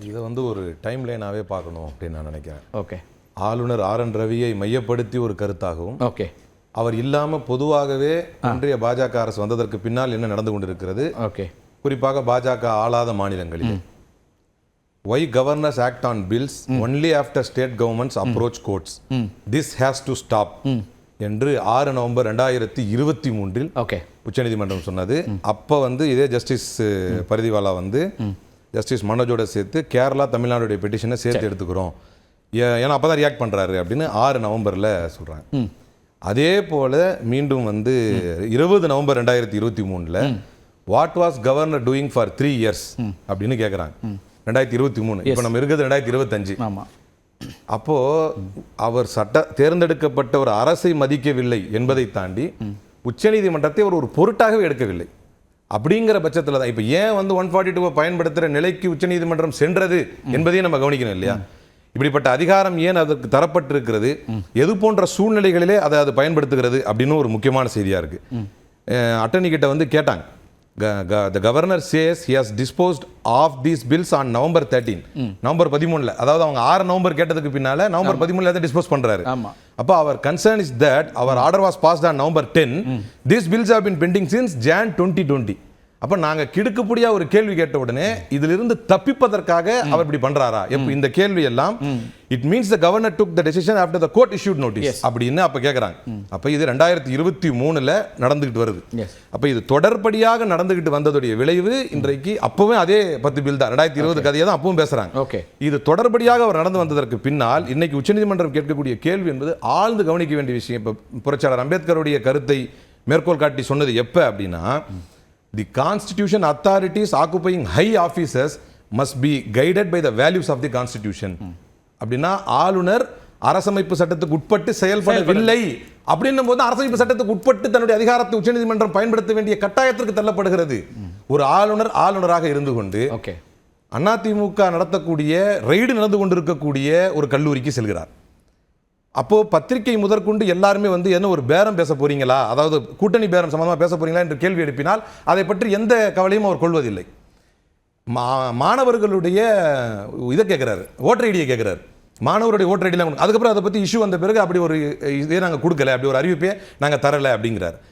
இதை வந்து ஒரு டைம் லைனாகவே பார்க்கணும் அப்படின்னு நான் நினைக்கிறேன். ஓகே. ஆளுநர் RN ரவியை மையப்படுத்தி ஒரு கருத்தாகவும், ஓகே, அவர் இல்லாமல் பொதுவாகவே ஒன்றிய பாஜக அரசு வந்ததற்கு பின்னால் என்ன நடந்து கொண்டிருக்கிறது, ஓகே, குறிப்பாக பாஜக ஆளாத மாநிலங்களில் why governors act on bills only after state governments approach courts, this has to stop என்று 6 நவம்பர் 2023 ஓகே உச்சநீதிமன்றம் சொன்னது. அப்போ வந்து இதே ஜஸ்டிஸ் பரிதிவாலா வந்து ஜஸ்டிஸ் மனோஜோட சேர்த்து கேரளா தமிழ்நாடுடைய பெட்டிஷனை சேர்த்து எடுத்துக்கிறோம், ஏன்னா அப்போ தான் ரியாக்ட் பண்ணுறாரு அப்படின்னு 6 நவம்பரில் சொல்கிறாங்க. அதே போல் மீண்டும் வந்து 20 November 2023 what was governor doing for 3 years அப்படின்னு கேட்குறாங்க. 2023, இப்போ நம்ம இருக்கிறது 2025. ஆமாம். அப்போது அவர் தேர்ந்தெடுக்கப்பட்ட ஒரு அரசை மதிக்கவில்லை என்பதை தாண்டி உச்சநீதிமன்றத்தை அவர் ஒரு பொருட்டாகவே எடுக்கவில்லை. அப்படிங்கிற பட்சத்தில் தான் இப்போ ஏன் வந்து 142 பயன்படுத்துகிற நிலைக்கு உச்சநீதிமன்றம் சென்றது என்பதையும் நம்ம கவனிக்கணும் இல்லையா? இப்படிப்பட்ட அதிகாரம் ஏன் அதற்கு தரப்பட்டிருக்கிறது, எது போன்ற சூழ்நிலைகளிலே அதை அது பயன்படுத்துகிறது அப்படின்னு ஒரு முக்கியமான செய்தியாக இருக்குது. அட்டர்னி கிட்ட வந்து கேட்டாங்க, the governor says he has disposed of these bills on November 13. November 13, அதாவது அவங்க 6 நவம்பர் கேட்டதுக்கு பின்னால நவம்பர் 13 தான் டிஸ்போஸ் பண்றாரு. அப்போ அவர் கன்சர்ன் இஸ் தட் அவர் order was passed on November 10. These bills have been pending since Jan 2020. அப்போ நாங்கள் கிடுக்குப்படியா ஒரு கேள்வி கேட்ட உடனே இதிலிருந்து தப்பிப்பதற்காக அவர் இப்படி பண்றாரா? எப்போ இந்த கேள்வி எல்லாம் it means the governor took the decision after the court issued notice அப்படின்னு அப்போ கேட்குறாங்க. அப்போ இது 2023 நடந்துகிட்டு வருது. அப்போ இது தொடர்படியாக நடந்துகிட்டு வந்ததுடைய விளைவு இன்றைக்கு அப்போவே அதே 10 பில் தான் 2020 கதையை தான் அப்பவும் பேசுறாங்க. ஓகே, இது தொடர்படியாக அவர் நடந்து வந்ததற்கு பின்னால் இன்னைக்கு உச்சநீதிமன்றம் கேட்கக்கூடிய கேள்வி என்பது ஆழ்ந்து கவனிக்க வேண்டிய விஷயம். இப்போ புரட்சியாளர் அம்பேத்கருடைய கருத்தை மேற்கோள் காட்டி சொன்னது எப்போ அப்படின்னா, the constitution authorities occupying high offices must be guided by the values of the constitution. அப்படின்னா ஆளுநர் அரசமைப்பு சட்டத்துக்கு உட்பட்டு செயல்படவில்லை அப்படின்னும் போது அரசமைப்பு சட்டத்துக்கு உட்பட்டு தன்னுடைய அதிகாரத்தை உச்சநீதிமன்றம் பயன்படுத்த வேண்டிய கட்டாயத்திற்கு தள்ளப்படுகிறது. ஒரு ஆளுநராக இருந்து கொண்டு அதிமுக நடத்தக்கூடிய ரெய்டு நடந்து கொண்டிருக்கக்கூடிய ஒரு கல்லூரிக்கு செல்கிறார். அப்போ பத்திரிகை முதற்கொண்டு எல்லாருமே வந்து என்ன ஒரு பேரம் பேச போறீங்களா, அதாவது கூட்டணி பேரம் சம்பந்தமாக பேச போறீங்களா என்று கேள்வி எழுப்பினால் அதை பற்றி எந்த கவலையும் அவர் கொள்வதில்லை. மாணவர்களுடைய இதை கேட்கிறாரு, ஓட்டர் ஐடியை கேட்கிறாரு, மாணவருடைய ஓட்டர் ஐடியெலாம். அதுக்கப்புறம் அதை பற்றி இஷ்யூ வந்த பிறகு அப்படி ஒரு இதே நாங்கள் கொடுக்கல, அப்படி ஒரு அறிவிப்பே நாங்கள் தரலை அப்படிங்கிறார்.